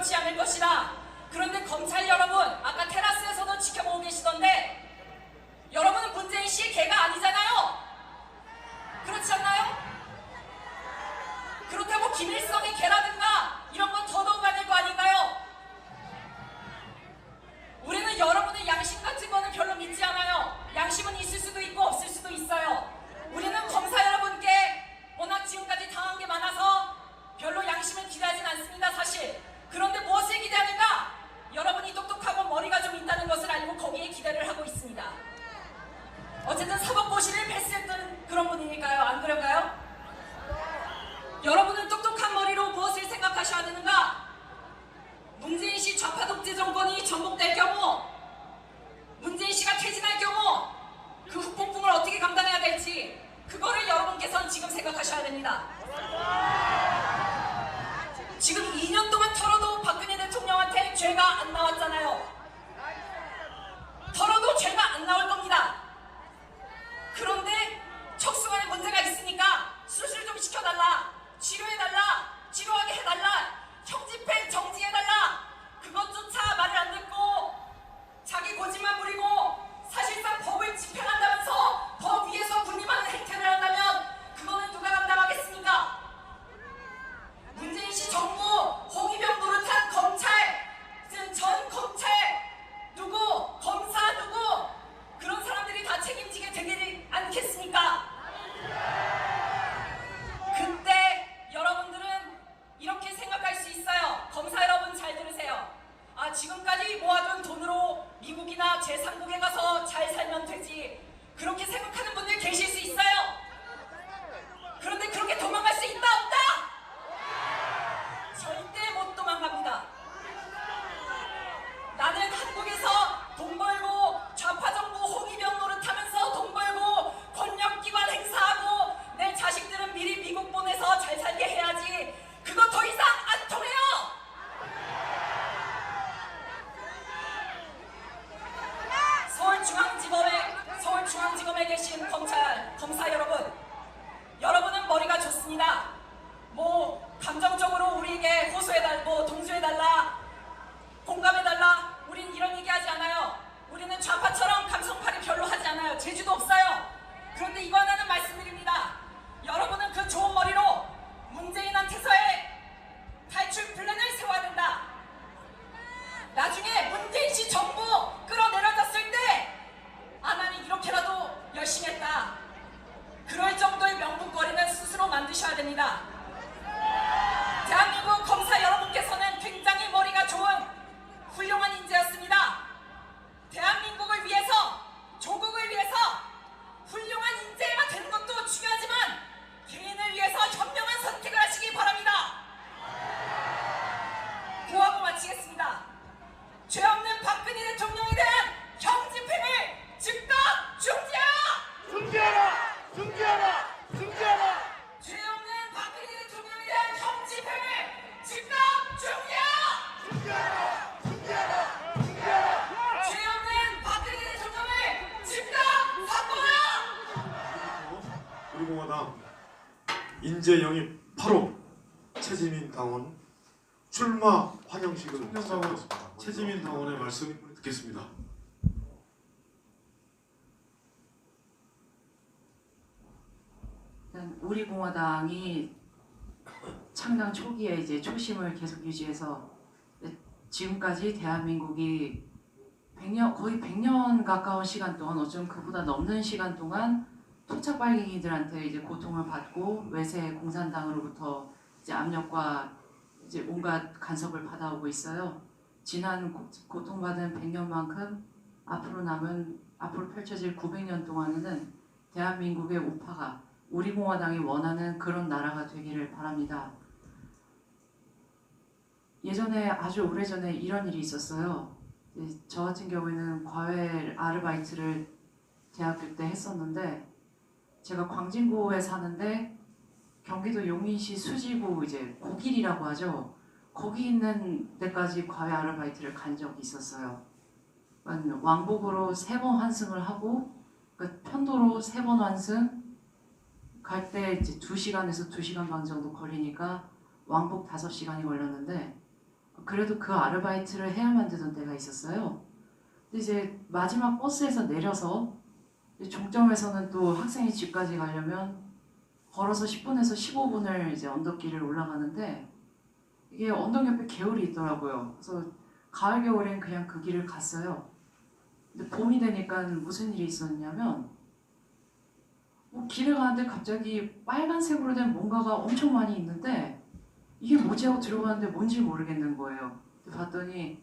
그렇지 않을 것이다. 그런데 검찰 여러분, 아까 테라스에서도 지켜보고 계시던데 여러분은 문재인 씨의 개가 아니잖아요. 그렇지 않나요? 그렇다고 김일성의 개라든가 이런 건 더더욱 아닐 거 아닌가요? 우리는 여러분의 양심 같은 거는 별로 믿지 않아요. 양심은 있을 수도 있고 없을 수도 있어요. 우리는 검사 여러분께 워낙 지금까지 당한 게 많아서 별로 양심을 기대하진 않습니다, 사실. 그런데 무엇을 기대하는가? 여러분이 똑똑하고 머리가 좀 있다는 것을 알고 거기에 기대를 하고 있습니다. 어쨌든 사법고시를 패스했던 그런 분이니까요. 안 그런가요? 여러분은 똑똑한 머리로 무엇을 생각하셔야 되는가? 문재인 씨 좌파 독재 정권이 전복될 경우, 문재인 씨가 퇴진할 경우 그 후폭풍을 어떻게 감당해야 될지, 그거를 여러분께서는 지금 생각하셔야 됩니다. 지금 2년 동안 털어도 박근혜 대통령한테 죄가 안 나왔잖아요. 털어도 죄가 안 나올 겁니다. 그런데 척수관에 문제가 있으니까 수술 좀 시켜달라, 치료해달라, 치료하게 해달라, 형집행 정지해달라, 그것조차 말을 안 듣고 자기 고집만 부리고 사실상 법을 집행한다면서 법 위에서 군림하는 행태를 한다면 그거는 누가 감당하겠습니까? 문재인 씨 정부, 홍위병 노릇한 검찰, 전 검찰 누구, 검사 누구, 그런 사람들이 다 책임지게 되지 않겠습니까? 그때 여러분들은 이렇게 생각할 수 있어요. 검사 여러분 잘 들으세요. 아, 지금까지 모아둔 돈으로 미국이나 제3국에 가서 잘 살면 되지, 그렇게 생각하는 분들 계실 수 있어요. 그런데 그렇게 도망갈 수 있다 없다? 절대 못 도망갑니다. 나는 한국에서 돈 벌고 좌파 정부 홍위병 노릇하면서 돈 벌고 권력기관 행사하고 내 자식들은 미리 미국 보내서 잘 살게 해야지, 그거 더 이상 안 통해요. 서울중앙지검에 계신 검사 여러분, 여러분은 머리가 좋습니다. 뭐 감정적으로 우리에게 호소해달라, 뭐 동조해달라, 공감해달라, 우린 이런 얘기하지 않아요. 우리는 좌파처럼 감성팔이 별로 하지 않아요. 재주도 없어요. 그런데 이거 하나는 말씀드립니다. 여러분은 그 좋은 머리로 문재인한테서의 탈출 플랜을 세워야 된다. 나중에 문재인 씨 정부 끌어내려졌을 때, 아, 나는 이렇게라도 열심히 했다, 그럴 정도의 명분거리는 스스로 만드셔야 됩니다. 대한민국 검사 여러분께서는 굉장히 머리가 좋은 훌륭한 인재였습니다. 대한민국을 위해서, 조국을 위해서 훌륭한 인재가 되는 것도 중요하지만 개인을 위해서 현명한 선택을 하시기 바랍니다. 구하고 마치겠습니다. 죄 없는 박근혜 대통령에 대한 형집행을 즉각 중지하라! 중지하라! 중지하라! 중지하라! 죄 없는 박근혜 대통령에 대한 형집행을 즉각 중지하라! 중지하라! 중지하라! 중지하라! 죄 없는 박근혜 대통령을 즉각 사과하라! 우리 공화당 인재 영입 8호 최지민 당원 출마 환영식을 시작하겠습니다. 최지민 당원의 말씀 듣겠습니다. 우리 공화당이 창당 초기에 이제 초심을 계속 유지해서 지금까지 대한민국이 100년, 거의 100년 가까운 시간 동안, 어쩌면 그보다 넘는 시간 동안 토착 빨갱이들한테 이제 고통을 받고 외세 공산당으로부터 이제 압력과 이제 온갖 간섭을 받아오고 있어요. 지난 고통받은 100년만큼 앞으로 펼쳐질 900년 동안에는 대한민국의 우파가, 우리 공화당이 원하는 그런 나라가 되기를 바랍니다. 예전에, 아주 오래전에 이런 일이 있었어요. 저 같은 경우에는 과외 아르바이트를 대학교 때 했었는데, 제가 광진구에 사는데 경기도 용인시 수지구 이제 고길이라고 하죠. 거기 있는 데까지 과외 아르바이트를 간 적이 있었어요. 왕복으로 3번 환승을 하고, 편도로 3번 환승, 갈 때 이제 2시간에서 2시간 반 정도 걸리니까 왕복 5시간이 걸렸는데, 그래도 그 아르바이트를 해야만 되던 때가 있었어요. 근데 이제 마지막 버스에서 내려서 종점에서는 또 학생이 집까지 가려면 걸어서 10분에서 15분을 이제 언덕길을 올라가는데 이게 언덕 옆에 개울이 있더라고요. 그래서 가을 겨울엔 그냥 그 길을 갔어요. 근데 봄이 되니까 무슨 일이 있었냐면 길을 가는데 갑자기 빨간색으로 된 뭔가가 엄청 많이 있는데 이게 뭐지 하고 들어갔는데 뭔지 모르겠는 거예요. 근데 봤더니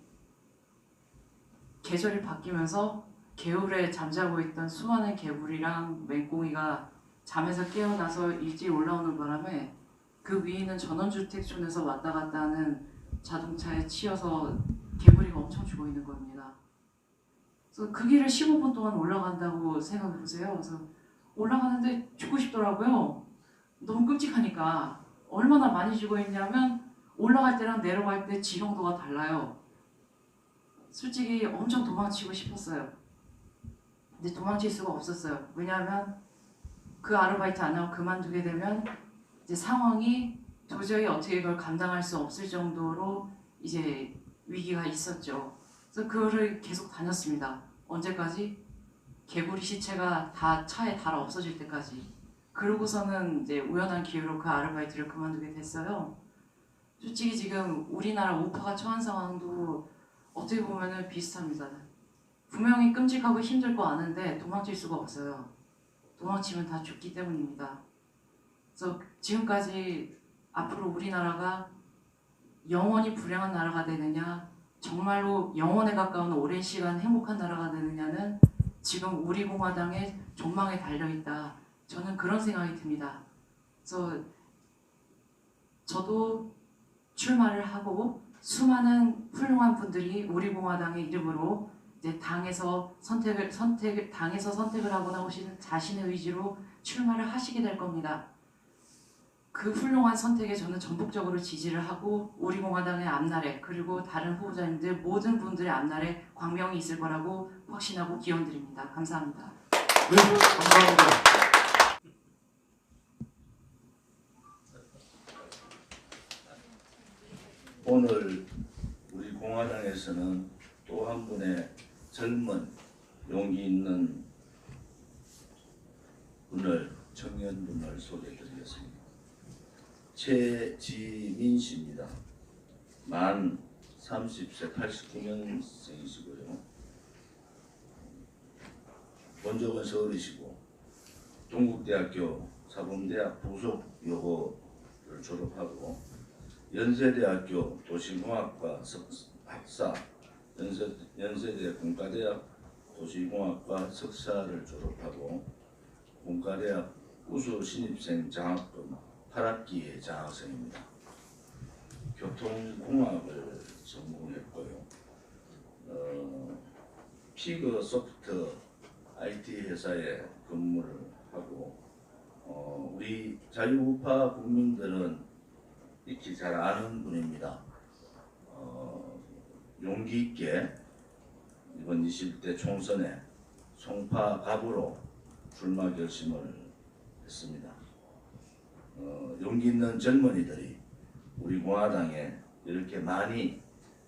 계절이 바뀌면서 개울에 잠자고 있던 수많은 개구리랑 맹꽁이가 잠에서 깨어나서 일찍 올라오는 바람에 그 위에 있는 전원주택촌에서 왔다 갔다 하는 자동차에 치여서 개구리가 엄청 죽어 있는 겁니다. 그래서 그 길을 15분 동안 올라간다고 생각해 보세요. 그래서 올라가는데 죽고 싶더라고요. 너무 끔찍하니까. 얼마나 많이 죽어 있냐면 올라갈 때랑 내려갈 때 지형도가 달라요. 솔직히 엄청 도망치고 싶었어요. 근데 도망칠 수가 없었어요. 왜냐하면 그 아르바이트 안 하고 그만두게 되면 이제 상황이 도저히 어떻게 이걸 감당할 수 없을 정도로 이제 위기가 있었죠. 그래서 그거를 계속 다녔습니다. 언제까지? 개구리 시체가 다 차에 달아 없어질 때까지. 그러고서는 이제 우연한 기회로 그 아르바이트를 그만두게 됐어요. 솔직히 지금 우리나라 우파가 처한 상황도 어떻게 보면은 비슷합니다. 분명히 끔찍하고 힘들 거 아는데 도망칠 수가 없어요. 도망치면 다 죽기 때문입니다. 그래서 지금까지 앞으로 우리나라가 영원히 불행한 나라가 되느냐, 정말로 영원에 가까운 오랜 시간 행복한 나라가 되느냐는 지금 우리 공화당의 존망에 달려있다. 저는 그런 생각이 듭니다. 그래서 저도 출마를 하고 수많은 훌륭한 분들이 우리 공화당의 이름으로 이제 당에서 선택을 하고 나오시는 자신의 의지로 출마를 하시게 될 겁니다. 그 훌륭한 선택에 저는 전폭적으로 지지를 하고 우리 공화당의 앞날에 그리고 다른 후보자님들 모든 분들의 앞날에 광명이 있을 거라고 확신하고 기원드립니다. 감사합니다. 네, 감사합니다. 오늘 우리 공화당에서는 또 한 분의 젊은 용기 있는 분을 청년분을 소개해드리겠습니다. 최지민 씨입니다. 만 30세 89년생이시고요. 본적은 서울이시고 동국대학교 사범대학 부속여고를 졸업하고 연세대학교 도시공학과 학사, 연세대 공과대학 도시공학과 석사를 졸업하고 공과대학 우수 신입생 장학금 8학기의 장학생입니다. 교통공학을 전공했고요. 피그 소프트 IT 회사에 근무를 하고 우리 자유우파 국민들은 익히 잘 아는 분입니다. 용기 있게 이번 20대 총선에 송파갑으로 출마 결심을 했습니다. 용기 있는 젊은이들이 우리 공화당에 이렇게 많이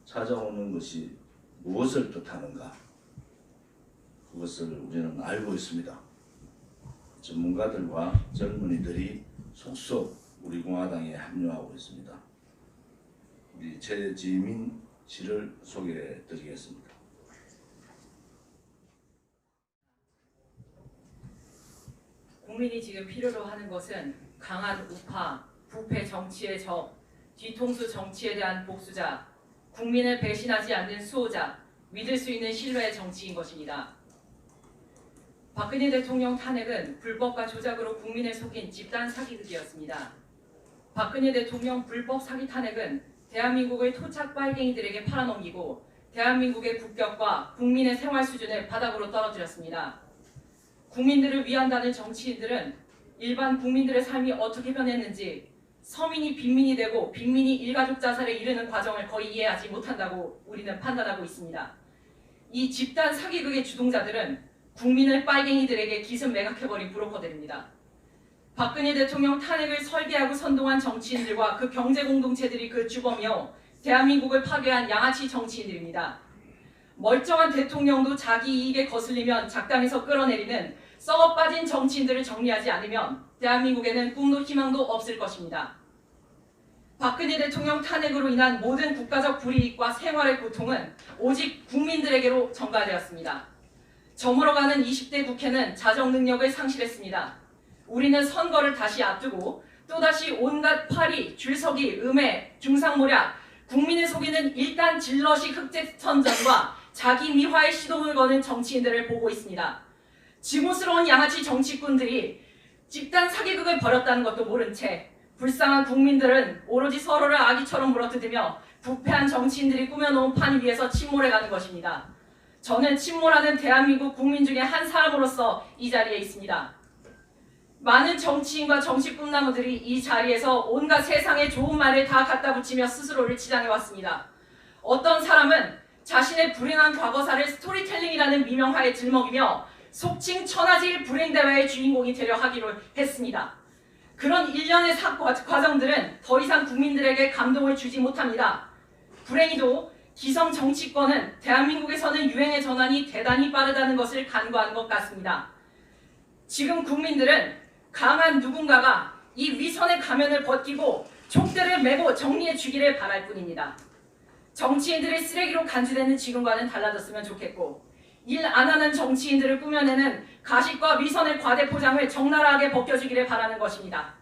찾아오는 것이 무엇을 뜻하는가? 그것을 우리는 알고 있습니다. 전문가들과 젊은이들이 속속 우리 공화당에 합류하고 있습니다. 우리 최지민 씨를 소개해 드리겠습니다. 국민이 지금 필요로 하는 것은 강한 우파, 부패 정치의 적, 뒤통수 정치에 대한 복수자, 국민을 배신하지 않는 수호자, 믿을 수 있는 신뢰의 정치인 것입니다. 박근혜 대통령 탄핵은 불법과 조작으로 국민을 속인 집단 사기극이었습니다. 박근혜 대통령 불법 사기 탄핵은 대한민국의 토착 빨갱이들에게 팔아넘기고 대한민국의 국격과 국민의 생활 수준을 바닥으로 떨어뜨렸습니다. 국민들을 위한다는 정치인들은 일반 국민들의 삶이 어떻게 변했는지 서민이 빈민이 되고 빈민이 일가족 자살에 이르는 과정을 거의 이해하지 못한다고 우리는 판단하고 있습니다. 이 집단 사기극의 주동자들은 국민을 빨갱이들에게 기습 매각해버린 브로커들입니다. 박근혜 대통령 탄핵을 설계하고 선동한 정치인들과 그 경제 공동체들이 그 주범이요 대한민국을 파괴한 양아치 정치인들입니다. 멀쩡한 대통령도 자기 이익에 거슬리면 작당에서 끌어내리는 썩어 빠진 정치인들을 정리하지 않으면 대한민국에는 꿈도 희망도 없을 것입니다. 박근혜 대통령 탄핵으로 인한 모든 국가적 불이익과 생활의 고통은 오직 국민들에게로 전가되었습니다. 저물어가는 20대 국회는 자정 능력을 상실했습니다. 우리는 선거를 다시 앞두고 또다시 온갖 파리, 줄서기, 음해, 중상모략, 국민을 속이는 일단 질럿이 흑제선전과 자기 미화의 시동을 거는 정치인들을 보고 있습니다. 지고스러운 양아치 정치꾼들이 집단 사기극을 벌였다는 것도 모른 채 불쌍한 국민들은 오로지 서로를 아기처럼 물어뜯으며 부패한 정치인들이 꾸며놓은 판 위에서 침몰해가는 것입니다. 저는 침몰하는 대한민국 국민 중에 한 사람으로서 이 자리에 있습니다. 많은 정치인과 정치 꿈나무들이 이 자리에서 온갖 세상의 좋은 말을 다 갖다 붙이며 스스로를 치장해왔습니다. 어떤 사람은 자신의 불행한 과거사를 스토리텔링이라는 미명하에 들먹이며 속칭 천하제일 불행대회의 주인공이 되려 하기로 했습니다. 그런 일련의 과정들은 더 이상 국민들에게 감동을 주지 못합니다. 불행히도 기성 정치권은 대한민국에서는 유행의 전환이 대단히 빠르다는 것을 간과한 것 같습니다. 지금 국민들은 강한 누군가가 이 위선의 가면을 벗기고 촉대를 메고 정리해 주기를 바랄 뿐입니다. 정치인들이 쓰레기로 간주되는 지금과는 달라졌으면 좋겠고 일 안 하는 정치인들을 꾸며내는 가식과 위선의 과대 포장을 적나라하게 벗겨주기를 바라는 것입니다.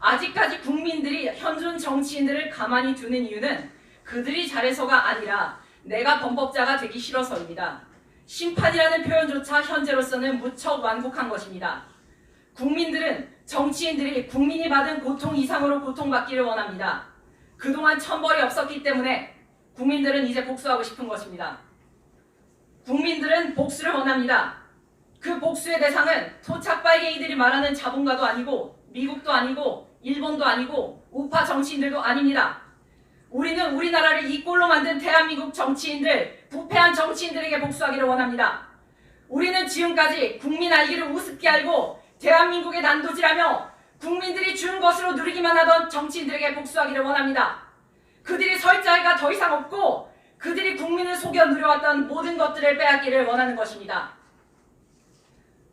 아직까지 국민들이 현존 정치인들을 가만히 두는 이유는 그들이 잘해서가 아니라 내가 범법자가 되기 싫어서입니다. 심판이라는 표현조차 현재로서는 무척 완곡한 것입니다. 국민들은 정치인들이 국민이 받은 고통 이상으로 고통받기를 원합니다. 그동안 천벌이 없었기 때문에 국민들은 이제 복수하고 싶은 것입니다. 국민들은 복수를 원합니다. 그 복수의 대상은 토착빨갱이들이 말하는 자본가도 아니고 미국도 아니고 일본도 아니고 우파 정치인들도 아닙니다. 우리는 우리나라를 이 꼴로 만든 대한민국 정치인들, 부패한 정치인들에게 복수하기를 원합니다. 우리는 지금까지 국민 알기를 우습게 알고 대한민국의 난도질하며 국민들이 준 것으로 누리기만 하던 정치인들에게 복수하기를 원합니다. 그들이 설 자리가 더 이상 없고 그들이 국민을 속여 누려왔던 모든 것들을 빼앗기를 원하는 것입니다.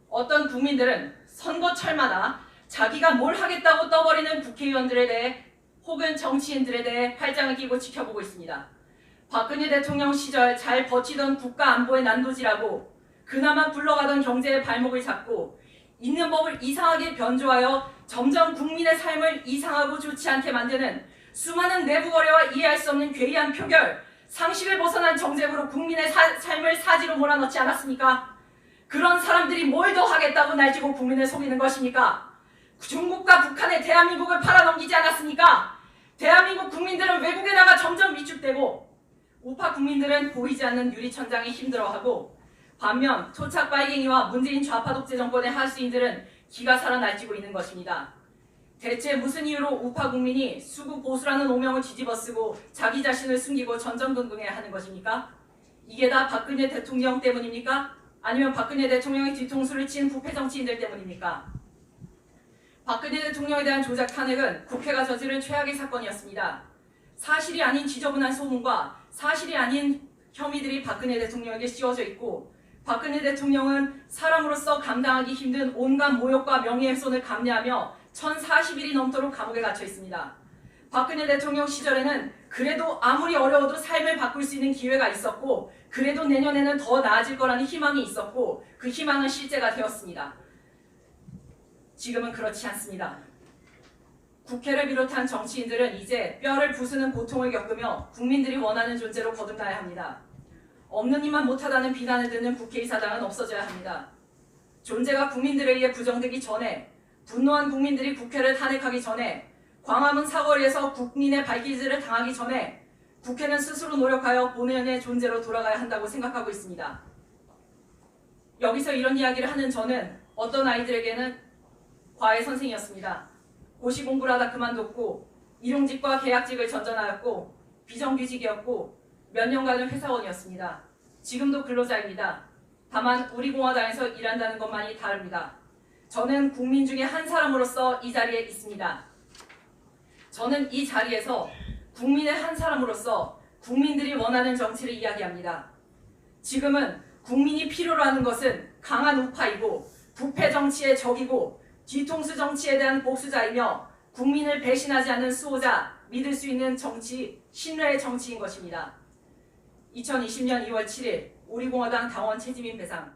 어떤 국민들은 선거철마다 자기가 뭘 하겠다고 떠버리는 국회의원들에 대해 혹은 정치인들에 대해 팔짱을 끼고 지켜보고 있습니다. 박근혜 대통령 시절 잘 버티던 국가 안보의 난도질하고 그나마 굴러가던 경제의 발목을 잡고 있는 법을 이상하게 변조하여 점점 국민의 삶을 이상하고 좋지 않게 만드는 수많은 내부 거래와 이해할 수 없는 괴이한 표결, 상식을 벗어난 정책으로 국민의 삶을 사지로 몰아넣지 않았습니까? 그런 사람들이 뭘 더 하겠다고 날뛰고 국민을 속이는 것입니까? 중국과 북한에 대한민국을 팔아넘기지 않았습니까? 대한민국 국민들은 외국에 나가 점점 위축되고 우파 국민들은 보이지 않는 유리천장에 힘들어하고 반면 토착 빨갱이와 문재인 좌파 독재 정권의 하수인들은 기가 살아 날뛰고 있는 것입니다. 대체 무슨 이유로 우파 국민이 수구 보수라는 오명을 뒤집어쓰고 자기 자신을 숨기고 전전긍긍해야 하는 것입니까? 이게 다 박근혜 대통령 때문입니까? 아니면 박근혜 대통령의 뒤통수를 친 부패 정치인들 때문입니까? 박근혜 대통령에 대한 조작 탄핵은 국회가 저지른 최악의 사건이었습니다. 사실이 아닌 지저분한 소문과 사실이 아닌 혐의들이 박근혜 대통령에게 씌워져 있고 박근혜 대통령은 사람으로서 감당하기 힘든 온갖 모욕과 명예훼손을 감내하며 1040일이 넘도록 감옥에 갇혀 있습니다. 박근혜 대통령 시절에는 그래도 아무리 어려워도 삶을 바꿀 수 있는 기회가 있었고 그래도 내년에는 더 나아질 거라는 희망이 있었고 그 희망은 실제가 되었습니다. 지금은 그렇지 않습니다. 국회를 비롯한 정치인들은 이제 뼈를 부수는 고통을 겪으며 국민들이 원하는 존재로 거듭나야 합니다. 없는 일만 못하다는 비난을 듣는 국회의사당은 없어져야 합니다. 존재가 국민들에 의해 부정되기 전에 분노한 국민들이 국회를 탄핵하기 전에 광화문 사거리에서 국민의 발길질을 당하기 전에 국회는 스스로 노력하여 본연의 존재로 돌아가야 한다고 생각하고 있습니다. 여기서 이런 이야기를 하는 저는 어떤 아이들에게는 과외 선생이었습니다. 고시 공부를 하다 그만뒀고 일용직과 계약직을 전전하였고 비정규직이었고 몇 년간은 회사원이었습니다. 지금도 근로자입니다. 다만 우리 공화당에서 일한다는 것만이 다릅니다. 저는 국민 중에 한 사람으로서 이 자리에 있습니다. 저는 이 자리에서 국민의 한 사람으로서 국민들이 원하는 정치를 이야기합니다. 지금은 국민이 필요로 하는 것은 강한 우파이고 부패 정치의 적이고 뒤통수 정치에 대한 복수자이며 국민을 배신하지 않는 수호자, 믿을 수 있는 정치, 신뢰의 정치인 것입니다. 2020년 2월 7일 우리공화당 당원 최지민 배상